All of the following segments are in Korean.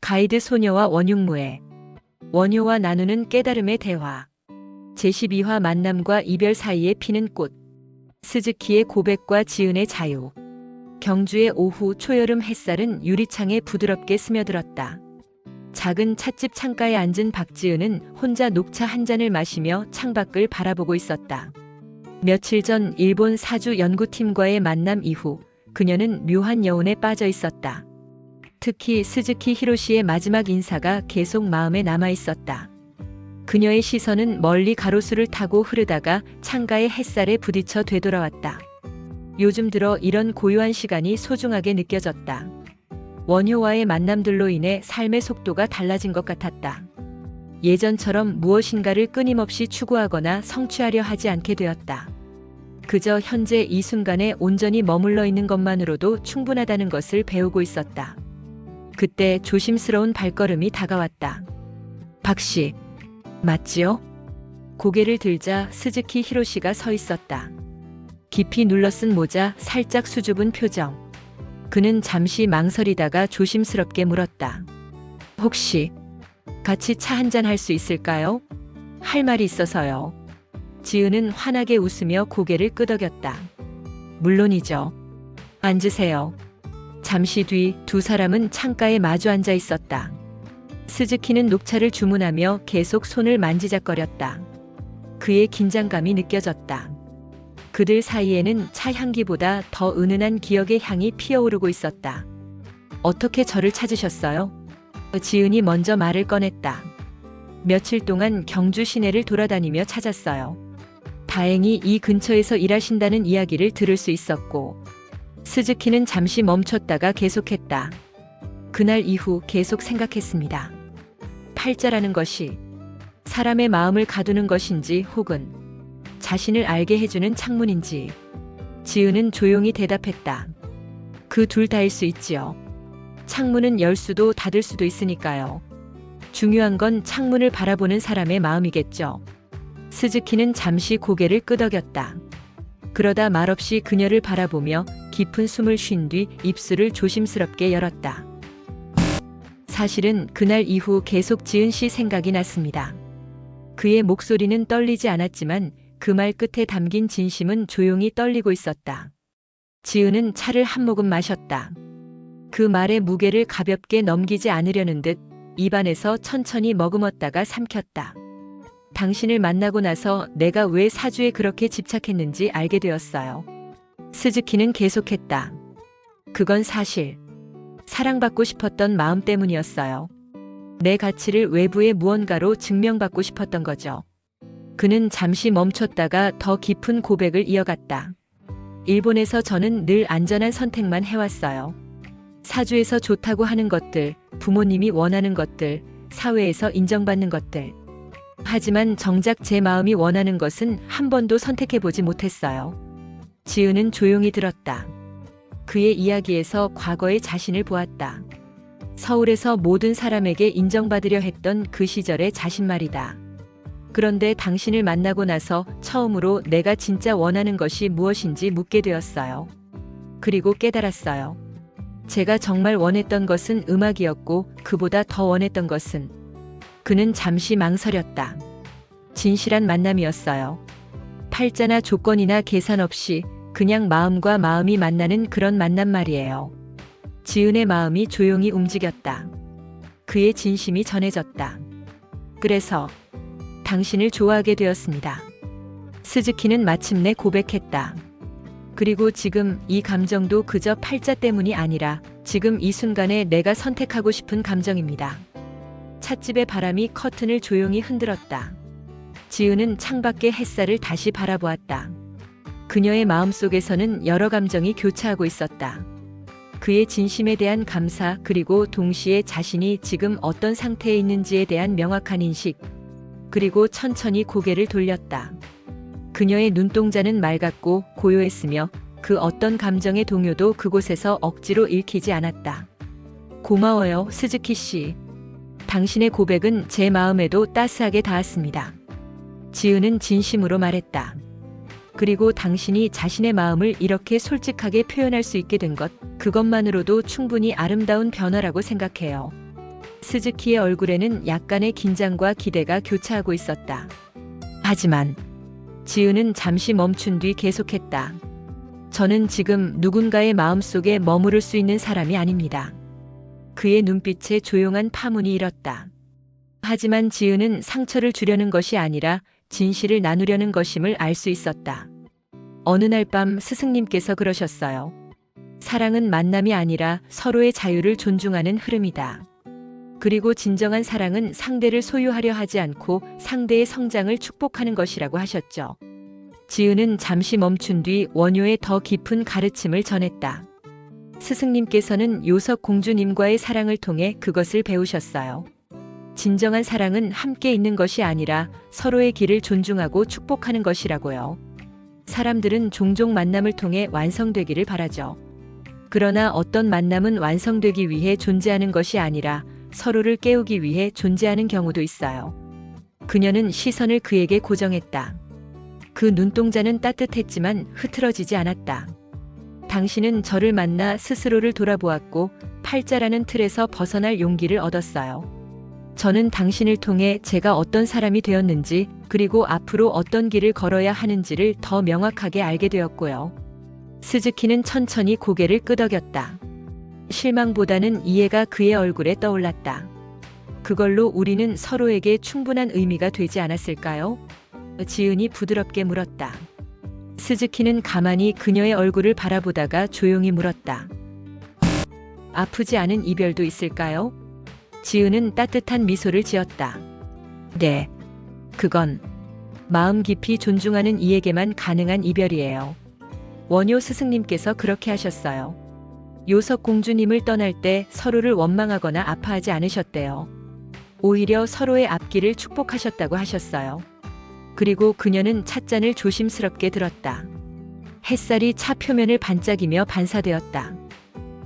가이드 소녀와 원흉무애. 원효와 나누는 깨달음의 대화. 제12화 만남과 이별 사이에 피는 꽃. 스즈키의 고백과 지은의 자유. 경주의 오후 초여름 햇살은 유리창에 부드럽게 스며들었다. 작은 찻집 창가에 앉은 박지은은 혼자 녹차 한 잔을 마시며 창밖을 바라보고 있었다. 며칠 전 일본 사주 연구팀과의 만남 이후 그녀는 묘한 여운에 빠져 있었다. 특히 스즈키 히로시의 마지막 인사가 계속 마음에 남아 있었다. 그녀의 시선은 멀리 가로수를 타고 흐르다가 창가의 햇살에 부딪혀 되돌아왔다. 요즘 들어 이런 고요한 시간이 소중하게 느껴졌다. 원효와의 만남들로 인해 삶의 속도가 달라진 것 같았다. 예전처럼 무엇인가를 끊임없이 추구하거나 성취하려 하지 않게 되었다. 그저 현재 이 순간에 온전히 머물러 있는 것만으로도 충분하다는 것을 배우고 있었다. 그때 조심스러운 발걸음이 다가왔다. 박씨, 맞지요? 고개를 들자 스즈키 히로시가 서 있었다. 깊이 눌러쓴 모자, 살짝 수줍은 표정. 그는 잠시 망설이다가 조심스럽게 물었다. 혹시 같이 차 한잔 할 수 있을까요? 할 말이 있어서요. 지은은 환하게 웃으며 고개를 끄덕였다. 물론이죠. 앉으세요. 잠시 뒤 두 사람은 창가에 마주 앉아 있었다. 스즈키는 녹차를 주문하며 계속 손을 만지작거렸다. 그의 긴장감이 느껴졌다. 그들 사이에는 차 향기보다 더 은은한 기억의 향이 피어오르고 있었다. 어떻게 저를 찾으셨어요? 지은이 먼저 말을 꺼냈다. 며칠 동안 경주 시내를 돌아다니며 찾았어요. 다행히 이 근처에서 일하신다는 이야기를 들을 수 있었고. 스즈키는 잠시 멈췄다가 계속했다. 그날 이후 계속 생각했습니다. 팔자라는 것이 사람의 마음을 가두는 것인지 혹은 자신을 알게 해주는 창문인지. 지은은 조용히 대답했다. 그 둘 다일 수 있지요. 창문은 열 수도 닫을 수도 있으니까요. 중요한 건 창문을 바라보는 사람의 마음이겠죠. 스즈키는 잠시 고개를 끄덕였다. 그러다 말없이 그녀를 바라보며 깊은 숨을 쉰 뒤 입술을 조심스럽게 열었다. 사실은 그날 이후 계속 지은 씨 생각이 났습니다. 그의 목소리는 떨리지 않았지만 그 말 끝에 담긴 진심은 조용히 떨리고 있었다. 지은은 차를 한 모금 마셨다. 그 말의 무게를 가볍게 넘기지 않으려는 듯 입안에서 천천히 머금었다가 삼켰다. 당신을 만나고 나서 내가 왜 사주에 그렇게 집착했는지 알게 되었어요. 스즈키는 계속했다. 그건 사실 사랑받고 싶었던 마음 때문이었어요. 내 가치를 외부의 무언가로 증명받고 싶었던 거죠. 그는 잠시 멈췄다가 더 깊은 고백을 이어갔다. 일본에서 저는 늘 안전한 선택만 해왔어요. 사주에서 좋다고 하는 것들, 부모님이 원하는 것들, 사회에서 인정받는 것들. 하지만 정작 제 마음이 원하는 것은 한 번도 선택해보지 못했어요. 지은은 조용히 들었다. 그의 이야기에서 과거의 자신을 보았다. 서울에서 모든 사람에게 인정받으려 했던 그 시절의 자신 말이다. 그런데 당신을 만나고 나서 처음으로 내가 진짜 원하는 것이 무엇인지 묻게 되었어요. 그리고 깨달았어요. 제가 정말 원했던 것은 음악이었고 그보다 더 원했던 것은. 그는 잠시 망설였다. 진실한 만남이었어요. 팔자나 조건이나 계산 없이 그냥 마음과 마음이 만나는 그런 만남 말이에요. 지은의 마음이 조용히 움직였다. 그의 진심이 전해졌다. 그래서 당신을 좋아하게 되었습니다. 스즈키는 마침내 고백했다. 그리고 지금 이 감정도 그저 팔자 때문이 아니라 지금 이 순간에 내가 선택하고 싶은 감정입니다. 찻집의 바람이 커튼을 조용히 흔들었다. 지은은 창밖의 햇살을 다시 바라보았다. 그녀의 마음속에서는 여러 감정이 교차하고 있었다. 그의 진심에 대한 감사 그리고 동시에 자신이 지금 어떤 상태에 있는지에 대한 명확한 인식. 그리고 천천히 고개를 돌렸다. 그녀의 눈동자는 맑았고 고요했으며 그 어떤 감정의 동요도 그곳에서 억지로 읽히지 않았다. 고마워요, 스즈키 씨. 당신의 고백은 제 마음에도 따스하게 닿았습니다. 지은은 진심으로 말했다. 그리고 당신이 자신의 마음을 이렇게 솔직하게 표현할 수 있게 된 것, 그것만으로도 충분히 아름다운 변화라고 생각해요. 스즈키의 얼굴에는 약간의 긴장과 기대가 교차하고 있었다. 하지만 지은은 잠시 멈춘 뒤 계속했다. 저는 지금 누군가의 마음속에 머무를 수 있는 사람이 아닙니다. 그의 눈빛에 조용한 파문이 일었다. 하지만 지은은 상처를 주려는 것이 아니라 진실을 나누려는 것임을 알 수 있었다. 어느 날 밤 스승님께서 그러셨어요. 사랑은 만남이 아니라 서로의 자유를 존중하는 흐름이다. 그리고 진정한 사랑은 상대를 소유하려 하지 않고 상대의 성장을 축복하는 것이라고 하셨죠. 지은은 잠시 멈춘 뒤 원효의 더 깊은 가르침을 전했다. 스승님께서는 요석 공주님과의 사랑을 통해 그것을 배우셨어요. 진정한 사랑은 함께 있는 것이 아니라 서로의 길을 존중하고 축복하는 것이라고요. 사람들은 종종 만남을 통해 완성되기를 바라죠. 그러나 어떤 만남은 완성되기 위해 존재하는 것이 아니라 서로를 깨우기 위해 존재하는 경우도 있어요. 그녀는 시선을 그에게 고정했다. 그 눈동자는 따뜻했지만 흐트러지지 않았다. 당신은 저를 만나 스스로를 돌아보았고 팔자라는 틀에서 벗어날 용기를 얻었어요. 저는 당신을 통해 제가 어떤 사람이 되었는지 그리고 앞으로 어떤 길을 걸어야 하는지를 더 명확하게 알게 되었고요. 스즈키는 천천히 고개를 끄덕였다. 실망보다는 이해가 그의 얼굴에 떠올랐다. 그걸로 우리는 서로에게 충분한 의미가 되지 않았을까요? 지은이 부드럽게 물었다. 스즈키는 가만히 그녀의 얼굴을 바라보다가 조용히 물었다. 아프지 않은 이별도 있을까요? 지은은 따뜻한 미소를 지었다. 네. 그건 마음 깊이 존중하는 이에게만 가능한 이별이에요. 원효 스승님께서 그렇게 하셨어요. 요석 공주님을 떠날 때 서로를 원망하거나 아파하지 않으셨대요. 오히려 서로의 앞길을 축복하셨다고 하셨어요. 그리고 그녀는 찻잔을 조심스럽게 들었다. 햇살이 차 표면을 반짝이며 반사되었다.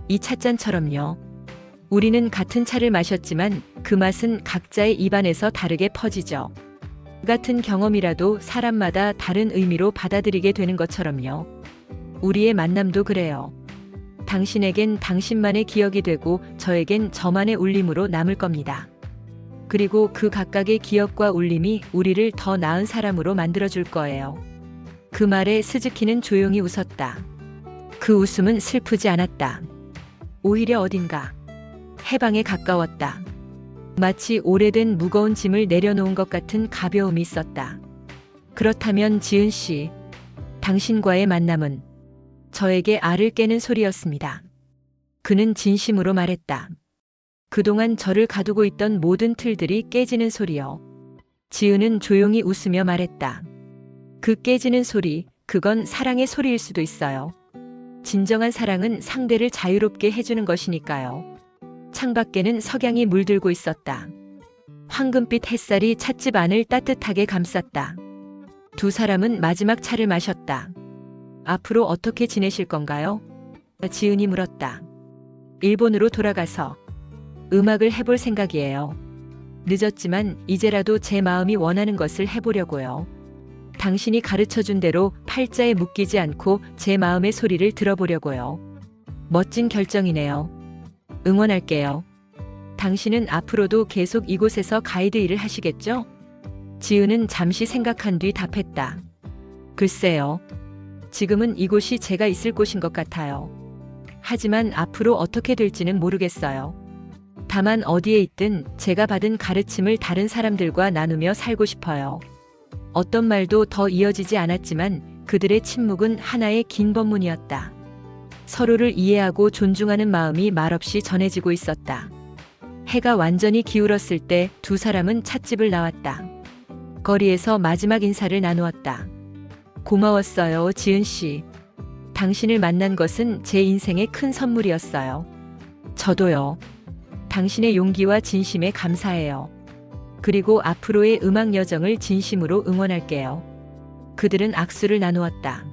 이 찻잔처럼요. 우리는 같은 차를 마셨지만 그 맛은 각자의 입안에서 다르게 퍼지죠. 같은 경험이라도 사람마다 다른 의미로 받아들이게 되는 것처럼요. 우리의 만남도 그래요. 당신에겐 당신만의 기억이 되고 저에겐 저만의 울림으로 남을 겁니다. 그리고 그 각각의 기억과 울림이 우리를 더 나은 사람으로 만들어줄 거예요. 그 말에 스즈키는 조용히 웃었다. 그 웃음은 슬프지 않았다. 오히려 어딘가 해방에 가까웠다. 마치 오래된 무거운 짐을 내려놓은 것 같은 가벼움이 있었다. 그렇다면 지은 씨, 당신과의 만남은 저에게 알을 깨는 소리였습니다. 그는 진심으로 말했다. 그동안 저를 가두고 있던 모든 틀들이 깨지는 소리요. 지은은 조용히 웃으며 말했다. 그 깨지는 소리, 그건 사랑의 소리일 수도 있어요. 진정한 사랑은 상대를 자유롭게 해주는 것이니까요. 창밖에는 석양이 물들고 있었다. 황금빛 햇살이 찻집 안을 따뜻하게 감쌌다. 두 사람은 마지막 차를 마셨다. 앞으로 어떻게 지내실 건가요? 지은이 물었다. 일본으로 돌아가서 음악을 해볼 생각이에요. 늦었지만 이제라도 제 마음이 원하는 것을 해보려고요. 당신이 가르쳐준 대로 팔자에 묶이지 않고 제 마음의 소리를 들어보려고요. 멋진 결정이네요. 응원할게요. 당신은 앞으로도 계속 이곳에서 가이드 일을 하시겠죠? 지은은 잠시 생각한 뒤 답했다. 글쎄요. 지금은 이곳이 제가 있을 곳인 것 같아요. 하지만 앞으로 어떻게 될지는 모르겠어요. 다만 어디에 있든 제가 받은 가르침을 다른 사람들과 나누며 살고 싶어요. 어떤 말도 더 이어지지 않았지만 그들의 침묵은 하나의 긴 법문이었다. 서로를 이해하고 존중하는 마음이 말없이 전해지고 있었다. 해가 완전히 기울었을 때 두 사람은 찻집을 나왔다. 거리에서 마지막 인사를 나누었다. 고마웠어요, 지은 씨. 당신을 만난 것은 제 인생의 큰 선물이었어요. 저도요. 당신의 용기와 진심에 감사해요. 그리고 앞으로의 음악 여정을 진심으로 응원할게요. 그들은 악수를 나누었다.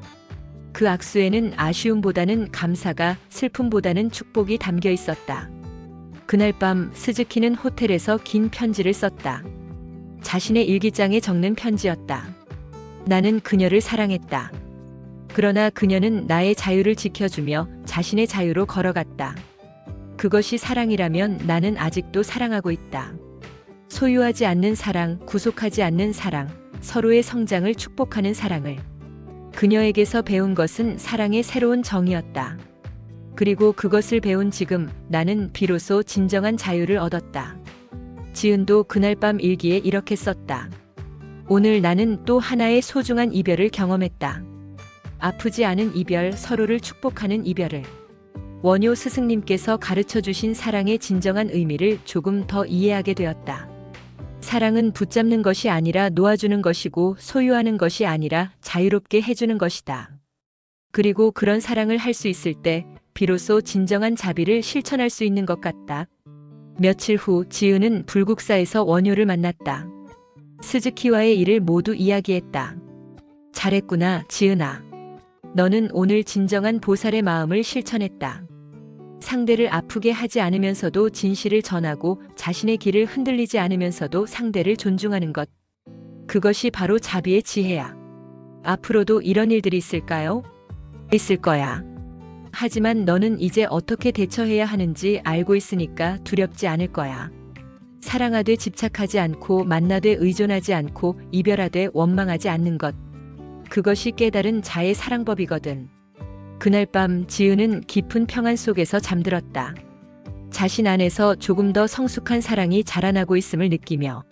그 악수에는 아쉬움보다는 감사가, 슬픔보다는 축복이 담겨 있었다. 그날 밤 스즈키는 호텔에서 긴 편지를 썼다. 자신의 일기장에 적는 편지였다. 나는 그녀를 사랑했다. 그러나 그녀는 나의 자유를 지켜주며 자신의 자유로 걸어갔다. 그것이 사랑이라면 나는 아직도 사랑하고 있다. 소유하지 않는 사랑, 구속하지 않는 사랑, 서로의 성장을 축복하는 사랑을. 그녀에게서 배운 것은 사랑의 새로운 정의였다. 그리고 그것을 배운 지금 나는 비로소 진정한 자유를 얻었다. 지은도 그날 밤 일기에 이렇게 썼다. 오늘 나는 또 하나의 소중한 이별을 경험했다. 아프지 않은 이별, 서로를 축복하는 이별을. 원효 스승님께서 가르쳐 주신 사랑의 진정한 의미를 조금 더 이해하게 되었다. 사랑은 붙잡는 것이 아니라 놓아주는 것이고 소유하는 것이 아니라 자유롭게 해주는 것이다. 그리고 그런 사랑을 할 수 있을 때 비로소 진정한 자비를 실천할 수 있는 것 같다. 며칠 후 지은은 불국사에서 원효를 만났다. 스즈키와의 일을 모두 이야기했다. 잘했구나, 지은아. 너는 오늘 진정한 보살의 마음을 실천했다. 상대를 아프게 하지 않으면서도 진실을 전하고 자신의 길을 흔들리지 않으면서도 상대를 존중하는 것. 그것이 바로 자비의 지혜야. 앞으로도 이런 일들이 있을까요? 있을 거야. 하지만 너는 이제 어떻게 대처해야 하는지 알고 있으니까 두렵지 않을 거야. 사랑하되 집착하지 않고 만나되 의존하지 않고 이별하되 원망하지 않는 것. 그것이 깨달은 자의 사랑법이거든. 그날 밤 지은은 깊은 평안 속에서 잠들었다. 자신 안에서 조금 더 성숙한 사랑이 자라나고 있음을 느끼며